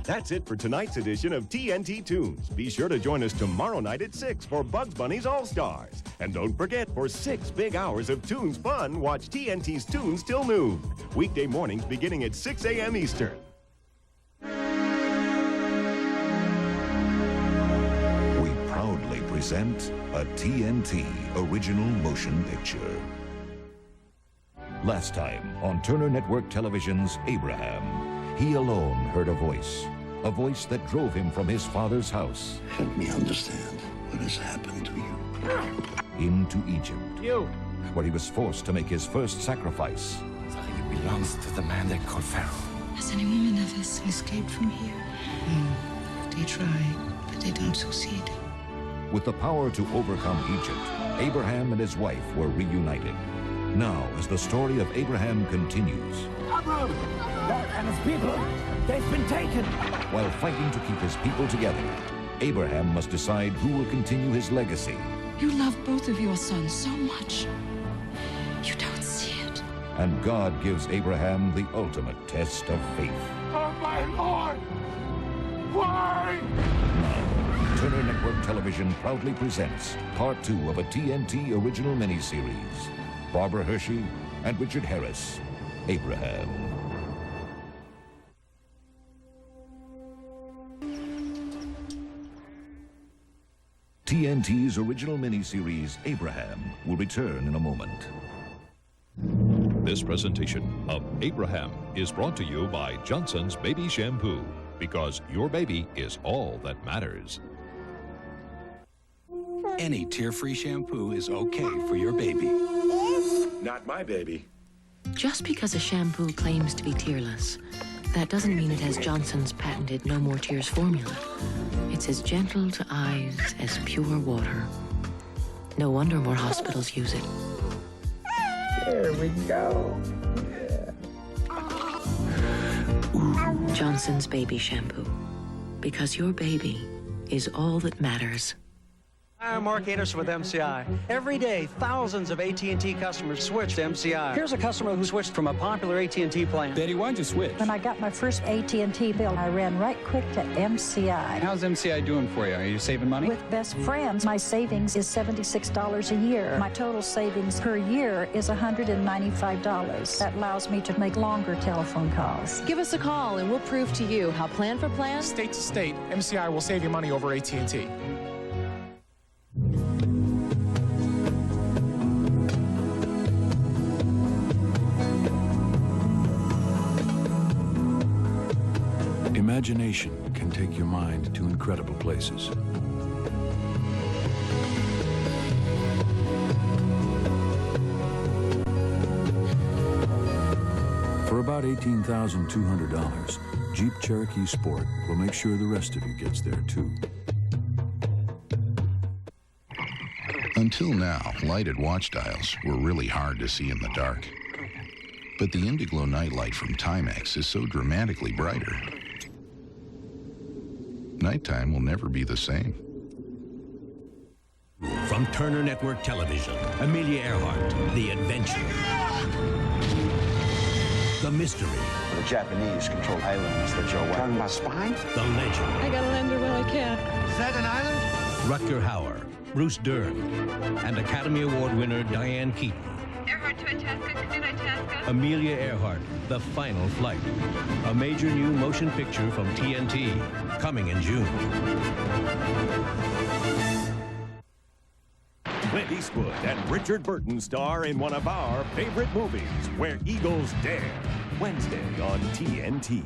That's it for tonight's edition of TNT Tunes. Be sure to join us tomorrow night at 6 for Bugs Bunny's All-Stars. And don't forget, for 6 big hours of Tunes fun, watch TNT's Tunes till noon. Weekday mornings beginning at 6 a.m. Eastern. We proudly present a TNT original motion picture. Last time on Turner Network Television's Abraham, he alone heard a voice that drove him from his father's house. Help me understand what has happened to you. Into Egypt. Where he was forced to make his first sacrifice. He belongs to the man they call Pharaoh. Has any woman ever escaped from here? No. They try, but they don't succeed. With the power to overcome Egypt, Abraham and his wife were reunited. Now, as the story of Abraham continues, Abram! Lot and his people, they've been taken. While fighting to keep his people together, Abraham must decide who will continue his legacy. You love both of your sons so much. You don't see it. And God gives Abraham the ultimate test of faith. Oh, my Lord! Why? Now, Turner Network Television proudly presents Part 2 of a TNT original miniseries. Barbara Hershey and Richard Harris, Abraham. TNT's original miniseries, Abraham, will return in a moment. This presentation of Abraham is brought to you by Johnson's Baby Shampoo, because your baby is all that matters. Any tear-free shampoo is okay for your baby. Not my baby. Just because a shampoo claims to be tearless, that doesn't mean it has Johnson's patented No More Tears formula. It's as gentle to eyes as pure water. No wonder more hospitals use it. There we go. Johnson's Baby Shampoo. Because your baby is all that matters. I'm Mark Anderson with MCI. Every day, thousands of AT&T customers switch to MCI. Here's a customer who switched from a popular AT&T plan. Betty, why'd you switch? When I got my first AT&T bill, I ran right quick to MCI. How's MCI doing for you? Are you saving money? With Best Friends, my savings is $76 a year. My total savings per year is $195. That allows me to make longer telephone calls. Give us a call and we'll prove to you how plan for plan. State to state, MCI will save you money over AT&T. Imagination can take your mind to incredible places. For about $18,200, Jeep Cherokee Sport will make sure the rest of you gets there too. Until now, lighted watch dials were really hard to see in the dark. But the Indiglo nightlight from Timex is so dramatically brighter. Nighttime will never be the same. From Turner Network Television, Amelia Earhart, The Adventure. The Mystery. The Japanese control islands that you're talking about spying? The Legend. I gotta land her where I can. Is that an island? Rutger Hauer, Bruce Dern, and Academy Award winner Diane Keaton. Earhart to Itasca, Cadet Itasca. Amelia Earhart, The Final Flight. A major new motion picture from TNT, coming in June. Clint Eastwood and Richard Burton star in one of our favorite movies, Where Eagles Dare, Wednesday on TNT.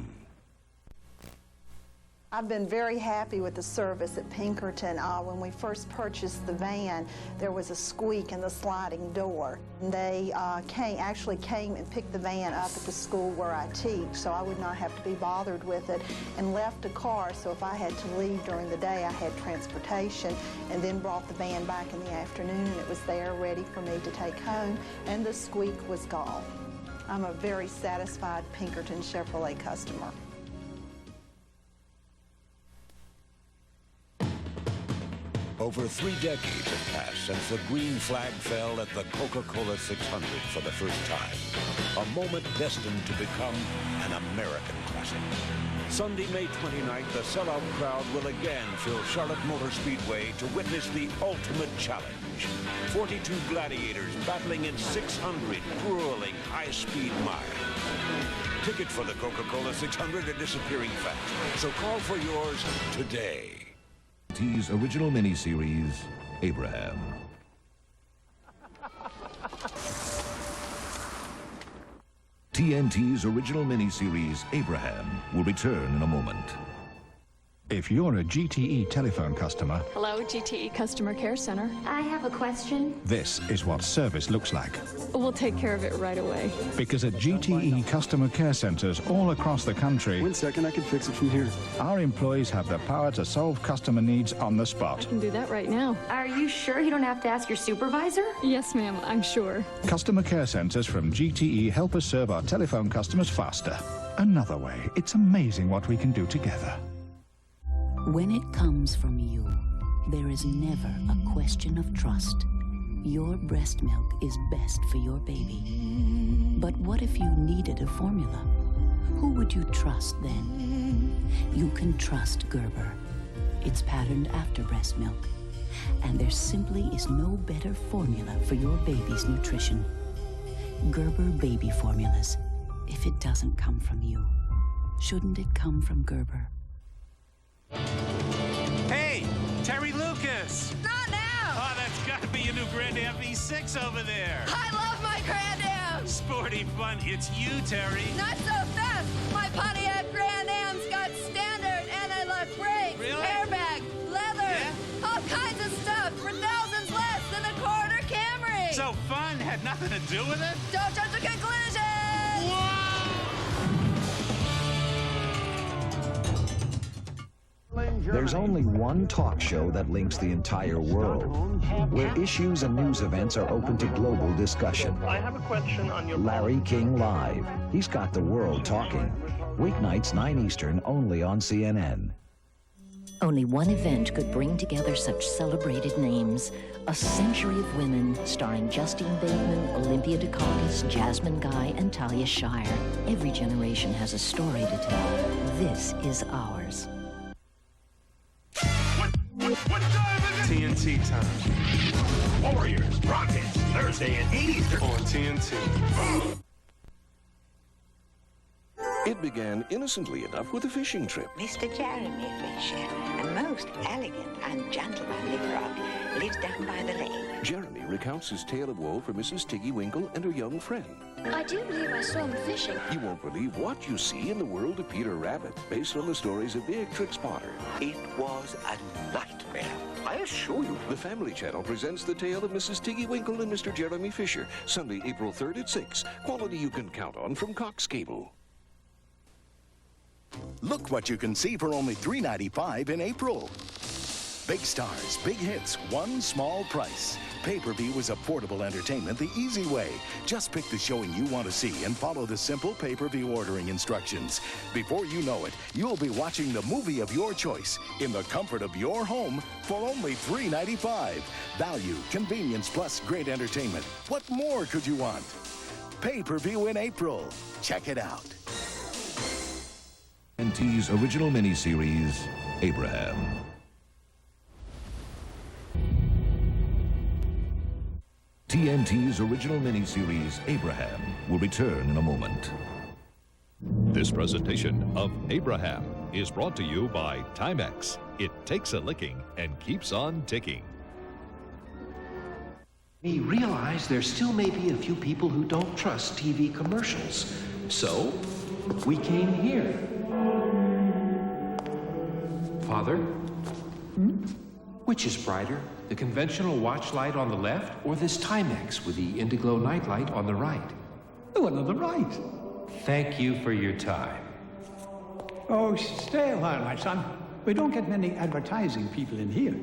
I've been very happy with the service at Pinkerton. When we first purchased the van, there was a squeak in the sliding door. They actually came and picked the van up at the school where I teach, so I would not have to be bothered with it, and left a car, so if I had to leave during the day, I had transportation, and then brought the van back in the afternoon, and it was there ready for me to take home, and the squeak was gone. I'm a very satisfied Pinkerton Chevrolet customer. Over 3 decades have passed since the green flag fell at the Coca-Cola 600 for the first time. A moment destined to become an American classic. Sunday, May 29th, the sellout crowd will again fill Charlotte Motor Speedway to witness the ultimate challenge. 42 gladiators battling in 600 grueling high-speed miles. Tickets for the Coca-Cola 600 are disappearing fast, so call for yours today. TNT's original miniseries, Abraham. TNT's original miniseries, Abraham, will return in a moment. If you're a GTE telephone customer... Hello, GTE Customer Care Center. I have a question. This is what service looks like. We'll take care of it right away. Because at GTE Customer Care Centers all across the country... One second, I can fix it from here. Our employees have the power to solve customer needs on the spot. I can do that right now. Are you sure you don't have to ask your supervisor? Yes, ma'am, I'm sure. Customer Care Centers from GTE help us serve our telephone customers faster. Another way. It's amazing what we can do together. When it comes from you, there is never a question of trust. Your breast milk is best for your baby. But what if you needed a formula? Who would you trust then? You can trust Gerber. It's patterned after breast milk. And there simply is no better formula for your baby's nutrition. Gerber baby formulas. If it doesn't come from you, shouldn't it come from Gerber? Hey, Terry Lucas! Not now! Oh, that's gotta be your new Grand Am V6 over there. I love my Grand Am! Sporty fun, it's you, Terry. Not so fast! My Pontiac Grand Am's got standard anti-lock brakes, really? airbag, leather, all kinds of stuff for thousands less than a quarter Camry! So fun had nothing to do with it? Don't judge the conclusion! Whoa! There's only one talk show that links the entire world, where issues and news events are open to global discussion. I have a question on your... Larry King Live. He's got the world talking. Weeknights, 9 Eastern, only on CNN. Only one event could bring together such celebrated names. A Century of Women, starring Justine Bateman, Olympia Dukakis, Jasmine Guy, and Talia Shire. Every generation has a story to tell. This is ours. What time is it? TNT time. Warriors, Rockets, Thursday at 8 Eastern on TNT. It began innocently enough with a fishing trip. Mr. Jeremy Fisher, a most elegant and gentlemanly frog, lives down by the lake. Jeremy recounts his tale of woe for Mrs. Tiggy Winkle and her young friend. I do believe I saw him fishing. You won't believe what you see in the world of Peter Rabbit, based on the stories of Beatrix Potter. It was a nightmare, I assure you. The Family Channel presents the tale of Mrs. Tiggy Winkle and Mr. Jeremy Fisher, Sunday, April 3rd at 6. Quality you can count on from Cox Cable. Look what you can see for only $3.95 in April. Big stars, big hits, one small price. Pay-per-view is affordable entertainment the easy way. Just pick the showing you want to see and follow the simple pay-per-view ordering instructions. Before you know it, you'll be watching the movie of your choice in the comfort of your home for only $3.95. Value, convenience, plus great entertainment. What more could you want? Pay-per-view in April. Check it out. TNT's original miniseries, Abraham. TNT's original miniseries, Abraham, will return in a moment. This presentation of Abraham is brought to you by Timex. It takes a licking and keeps on ticking. We realize there still may be a few people who don't trust TV commercials. So, we came here. Father? Which is brighter, the conventional watch light on the left or this Timex with the Indiglo nightlight on the right? The one on the right. Thank you for your time. Oh, stay a while, my son. We don't get many advertising people in here.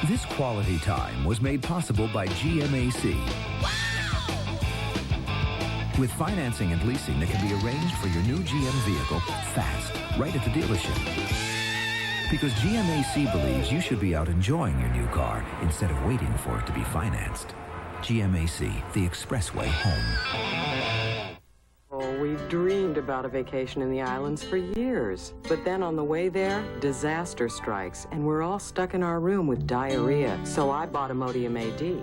This quality time was made possible by GMAC. With financing and leasing that can be arranged for your new GM vehicle fast, right at the dealership. Because GMAC believes you should be out enjoying your new car instead of waiting for it to be financed. GMAC, the expressway home. Oh, we've dreamed about a vacation in the islands for years. But then on the way there, disaster strikes, and we're all stuck in our room with diarrhea. So I bought Imodium AD.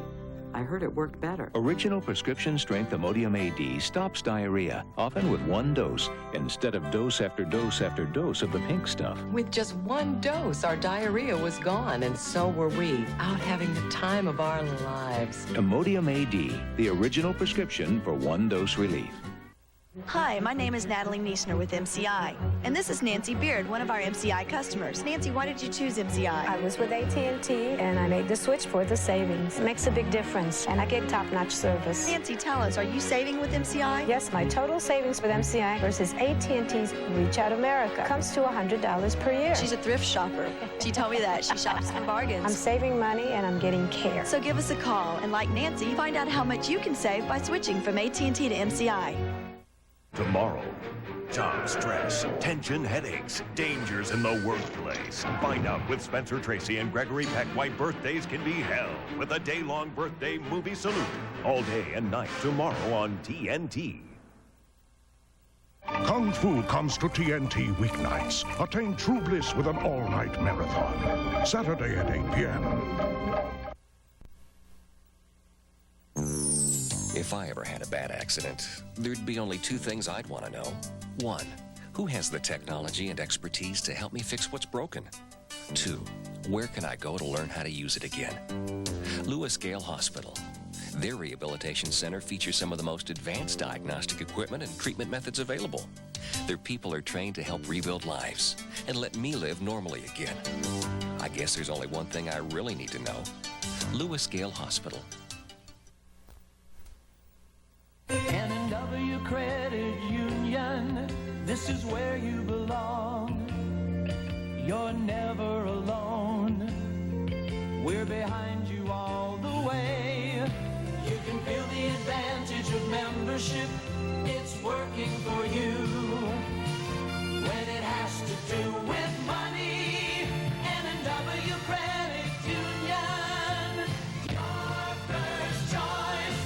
I heard it worked better. Original prescription strength Imodium AD stops diarrhea, often with one dose, instead of dose after dose after dose of the pink stuff. With just one dose, our diarrhea was gone, and so were we, out having the time of our lives. Imodium AD, the original prescription for one dose relief. Hi, my name is Natalie Niesner with MCI, and this is Nancy Beard, one of our MCI customers. Nancy, why did you choose MCI? I was with AT&T, and I made the switch for the savings. It makes a big difference, and I get top-notch service. Nancy, tell us, are you saving with MCI? Yes, my total savings with MCI versus AT&T's Reach Out America comes to $100 per year. She's a thrift shopper. She told me that. She shops for bargains. I'm saving money, and I'm getting care. So give us a call, and like Nancy, find out how much you can save by switching from AT&T to MCI. Tomorrow, job stress, tension, headaches, dangers in the workplace. Find out with Spencer Tracy and Gregory Peck why birthdays can be hell with a day-long birthday movie salute. All day and night tomorrow on TNT. Kung Fu comes to TNT weeknights. Attain true bliss with an all-night marathon. Saturday at 8 p.m. If I ever had a bad accident, there'd be only two things I'd want to know. One, who has the technology and expertise to help me fix what's broken? Two, where can I go to learn how to use it again? Lewis Gale Hospital. Their rehabilitation center features some of the most advanced diagnostic equipment and treatment methods available. Their people are trained to help rebuild lives and let me live normally again. I guess there's only one thing I really need to know. Lewis Gale Hospital. N&W Credit Union, this is where you belong. You're never alone. We're behind you all the way. You can feel the advantage of membership. It's working for you. When it has to do with money, N&W Credit Union, your first choice.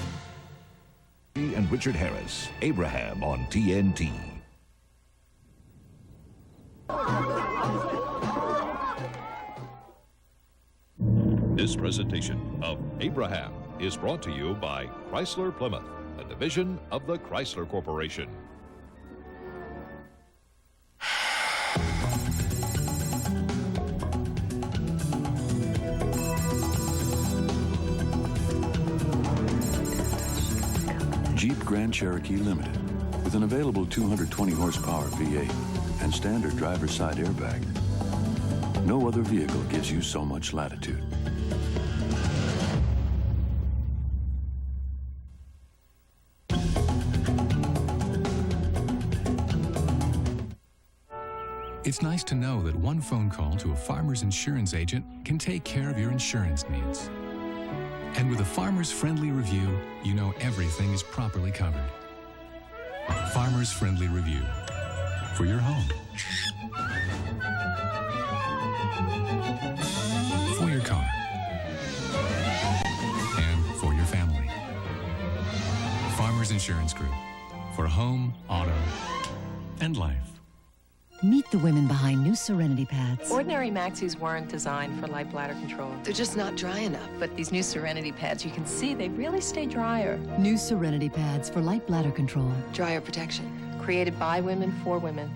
And Richard Harris, Abraham on TNT. This presentation of Abraham is brought to you by Chrysler Plymouth, a division of the Chrysler Corporation. Jeep Grand Cherokee Limited, with an available 220 horsepower V8 and standard driver's side airbag. No other vehicle gives you so much latitude. It's nice to know that one phone call to a farmer's insurance agent can take care of your insurance needs. And with a Farmer's Friendly Review, you know everything is properly covered. Farmer's Friendly Review. For your home. For your car. And for your family. Farmers Insurance Group. For home, auto, and life. Meet the women behind new Serenity pads. Ordinary Maxis weren't designed for light bladder control. They're just not dry enough. But these new Serenity pads, you can see they really stay drier. New Serenity pads for light bladder control. Dryer protection. Created by women for women.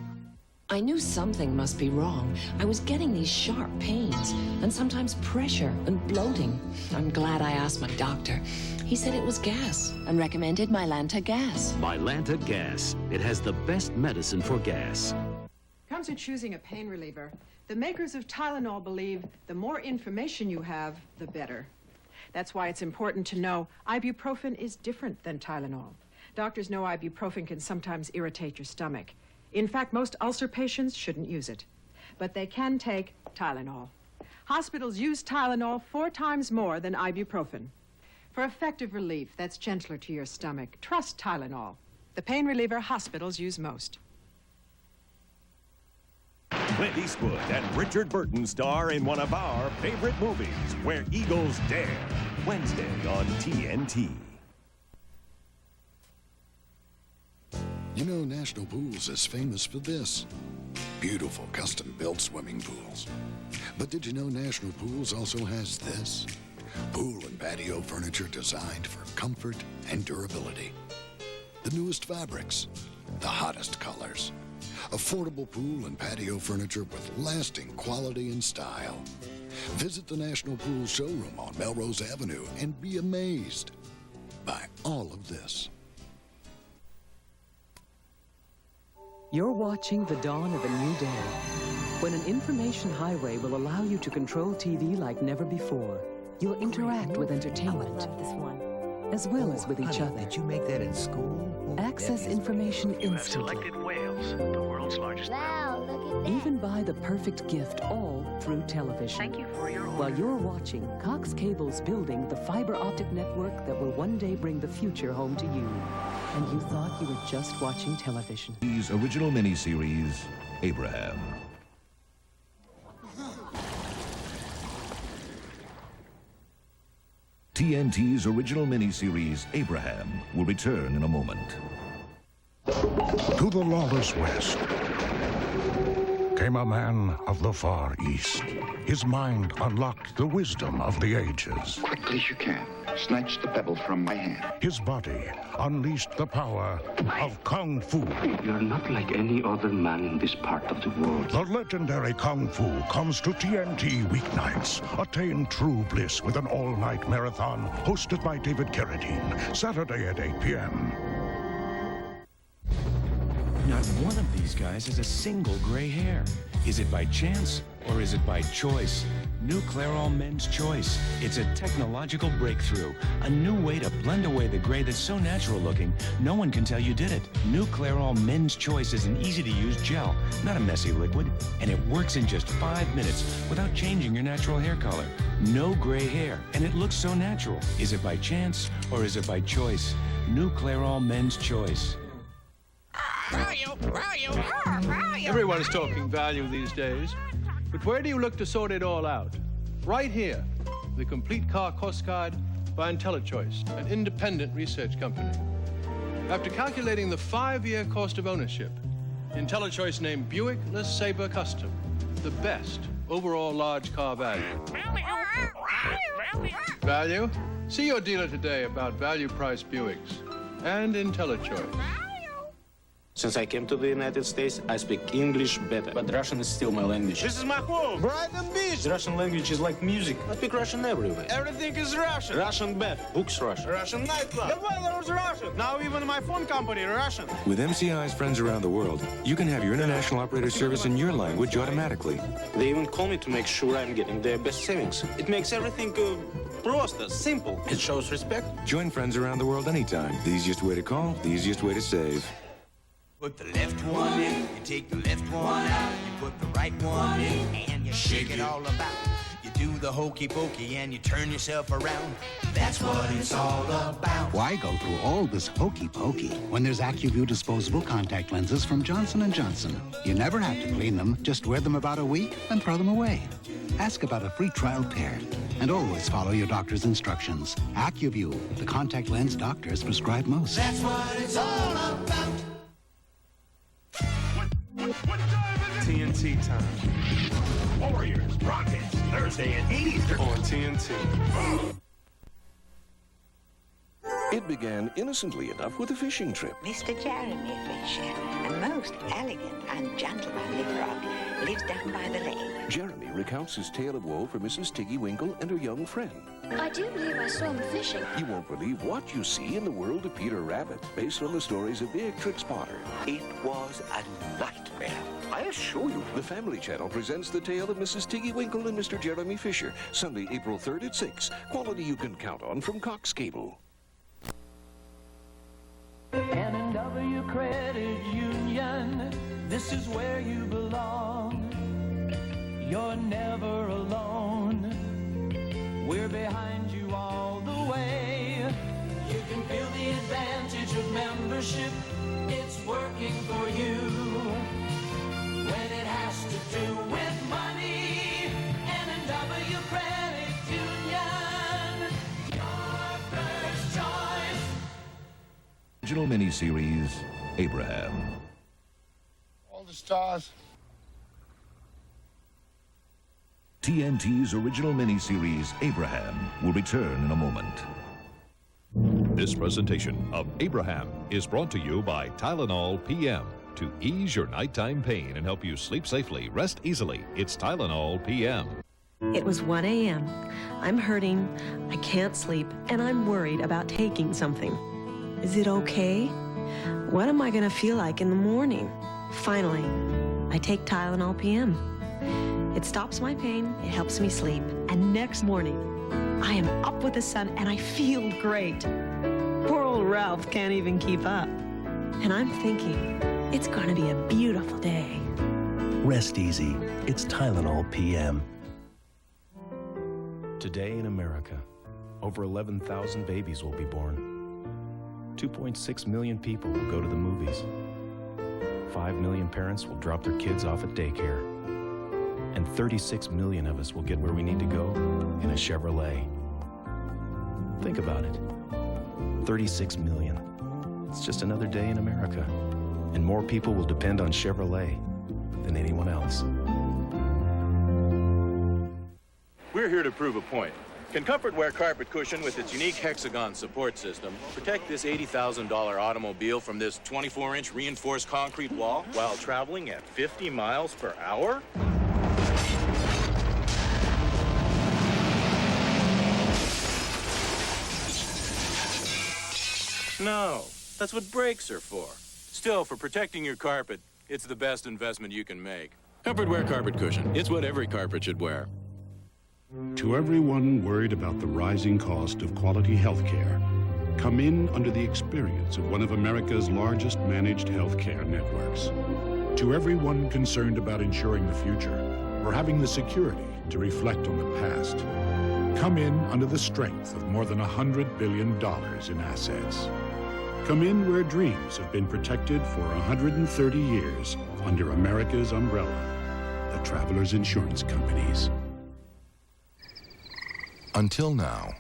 I knew something must be wrong. I was getting these sharp pains, and sometimes pressure and bloating. I'm glad I asked my doctor. He said it was gas and recommended Mylanta Gas. Mylanta Gas. It has the best medicine for gas. Comes to choosing a pain reliever. The makers of Tylenol believe the more information you have, the better. That's why it's important to know ibuprofen is different than Tylenol. Doctors know ibuprofen can sometimes irritate your stomach. In fact, most ulcer patients shouldn't use it. But they can take Tylenol. Hospitals use Tylenol 4 times more than ibuprofen. For effective relief that's gentler to your stomach, trust Tylenol, the pain reliever hospitals use most. Clint Eastwood and Richard Burton star in one of our favorite movies, Where Eagles Dare, Wednesday on TNT. You know, National Pools is famous for this. Beautiful custom-built swimming pools. But did you know National Pools also has this? Pool and patio furniture designed for comfort and durability. The newest fabrics, the hottest colors. Affordable pool and patio furniture with lasting quality and style. Visit the National Pool showroom on Melrose Avenue and be amazed by all of this. You're watching the dawn of a new day, when an information highway will allow you to control TV like never before. You'll interact with entertainment, as well as with each other. Did you make that in school? Access information instantly. Selected Wales, the world's largest. Wow, look at that. Even buy the perfect gift, all through television. Thank you for your order. While you're watching, Cox Cable's building the fiber optic network that will one day bring the future home to you. And you thought you were just watching television. His original miniseries, Abraham. TNT's original miniseries, Abraham, will return in a moment. To the lawless West came a man of the Far East. His mind unlocked the wisdom of the ages. Quickly as you can, snatch the pebble from my hand. His body unleashed the power of Kung Fu. You're not like any other man in this part of the world. The legendary Kung Fu comes to TNT weeknights. Attain true bliss with an all-night marathon hosted by David Carradine, Saturday at 8 p.m. Not one of these guys has a single gray hair. Is it by chance or is it by choice? New Clairol Men's Choice. It's a technological breakthrough. A new way to blend away the gray that's so natural looking, no one can tell you did it. New Clairol Men's Choice is an easy-to-use gel, not a messy liquid, and it works in just 5 minutes without changing your natural hair color. No gray hair, and it looks so natural. Is it by chance or is it by choice? New Clairol Men's Choice. Everyone's talking value these days. But where do you look to sort it all out? Right here, the Complete Car Cost Guide by IntelliChoice, an independent research company. After calculating the 5-year cost of ownership, IntelliChoice named Buick LeSabre Custom the best overall large car value. Value? See your dealer today about value-priced Buicks and IntelliChoice. Since I came to the United States, I speak English better, but Russian is still my language. This is my home, Brighton Beach. The Russian language is like music. I speak Russian everywhere. Everything is Russian. Russian bath, books Russian. Russian nightclub. The weather is Russian. Now even my phone company Russian. With MCI's friends around the world, you can have your international operator service in your language automatically. They even call me to make sure I'm getting their best savings. It makes everything просто, simple. It shows respect. Join friends around the world anytime. The easiest way to call, the easiest way to save. Put the left one in, you take the left one out, you put the right one in, and you shake it all about. You do the hokey pokey and you turn yourself around. That's what it's all about. Why go through all this hokey pokey when there's AccuView disposable contact lenses from Johnson & Johnson? You never have to clean them, just wear them about a week and throw them away. Ask about a free trial pair and always follow your doctor's instructions. AccuView, the contact lens doctors prescribe most. That's what it's all about. TNT time. Warriors, Rockets, Thursday at 8 Eastern on TNT. It began innocently enough with a fishing trip. Mr. Jeremy Fisher, a most elegant and gentlemanly frog, lives down by the lake. Jeremy recounts his tale of woe for Mrs. Tiggy Winkle and her young friend. I do believe I saw him fishing. You won't believe what you see in the world of Peter Rabbit, based on the stories of Beatrix Potter. It was a nightmare, I assure you. The Family Channel presents the tale of Mrs. Tiggy Winkle and Mr. Jeremy Fisher, Sunday, April 3rd at 6. Quality you can count on from Cox Cable. N&W Credit Union, this is where you belong. You're never alone. We're behind you all the way. You can feel the advantage of membership. It's working for you. When it has to do Credit Union, your first choice. Original miniseries, Abraham. All the stars. TNT's original miniseries, Abraham, will return in a moment. This presentation of Abraham is brought to you by Tylenol PM. To ease your nighttime pain and help you sleep safely, rest easily, it's Tylenol PM. It was 1 a.m. I'm hurting, I can't sleep, and I'm worried about taking something. Is it okay? What am I going to feel like in the morning? Finally, I take Tylenol PM. It stops my pain, it helps me sleep, and next morning, I am up with the sun and I feel great. Poor old Ralph can't even keep up. And I'm thinking, it's going to be a beautiful day. Rest easy. It's Tylenol PM. Today in America, over 11,000 babies will be born. 2.6 million people will go to the movies. 5 million parents will drop their kids off at daycare. And 36 million of us will get where we need to go in a Chevrolet. Think about it. 36 million. It's just another day in America. And more people will depend on Chevrolet than anyone else. We're here to prove a point. Can Comfortwear carpet cushion with its unique hexagon support system protect this $80,000 automobile from this 24-inch reinforced concrete wall while traveling at 50 miles per hour? No, that's what brakes are for. Still, for protecting your carpet, it's the best investment you can make. Comfortwear carpet cushion. It's what every carpet should wear. To everyone worried about the rising cost of quality health care, come in under the experience of one of America's largest managed health care networks. To everyone concerned about ensuring the future or having the security to reflect on the past, come in under the strength of more than $100 billion in assets. Come in where dreams have been protected for 130 years under America's umbrella, the Travelers Insurance Companies. Until now,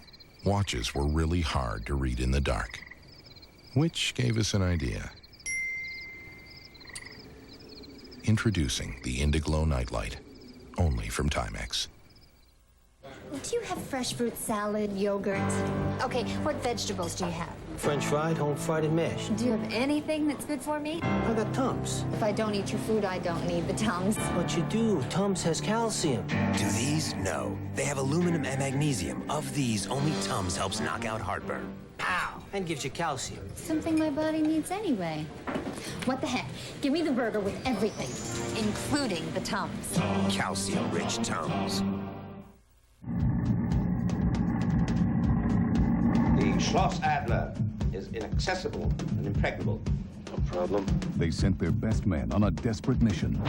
watches were really hard to read in the dark, which gave us an idea. Introducing the Indiglo Nightlight, only from Timex. Do you have fresh fruit salad, yogurt? Okay, what vegetables do you have? French fried, home fried, and mashed. Do you have anything that's good for me? I got Tums. If I don't eat your food, I don't need the Tums. But you do. Tums has calcium. Do these? No. They have aluminum and magnesium. Of these, only Tums helps knock out heartburn. Ow! And gives you calcium. Something my body needs anyway. What the heck? Give me the burger with everything, including the Tums. Calcium-rich Tums. The Schloss Adler is inaccessible and impregnable. No problem. They sent their best men on a desperate mission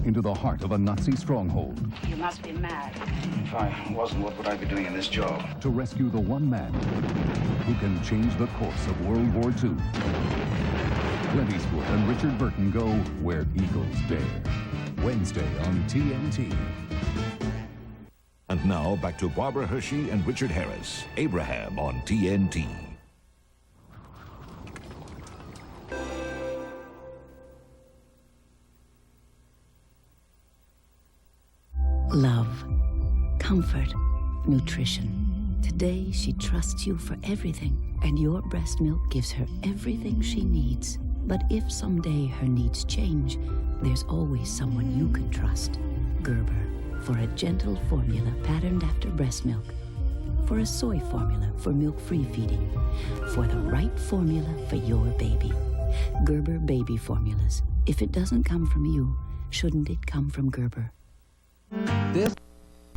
into the heart of a Nazi stronghold. You must be mad. If I wasn't, what would I be doing in this job? To rescue the one man who can change the course of World War II. Clint Eastwood and Richard Burton go where eagles dare. Wednesday on TNT. And now, back to Barbara Hershey and Richard Harris. Abraham on TNT. Love, comfort, nutrition. Today, she trusts you for everything, and your breast milk gives her everything she needs. But if someday her needs change, there's always someone you can trust. Gerber. For a gentle formula patterned after breast milk. For a soy formula for milk-free feeding. For the right formula for your baby. Gerber baby formulas. If it doesn't come from you, shouldn't it come from Gerber? This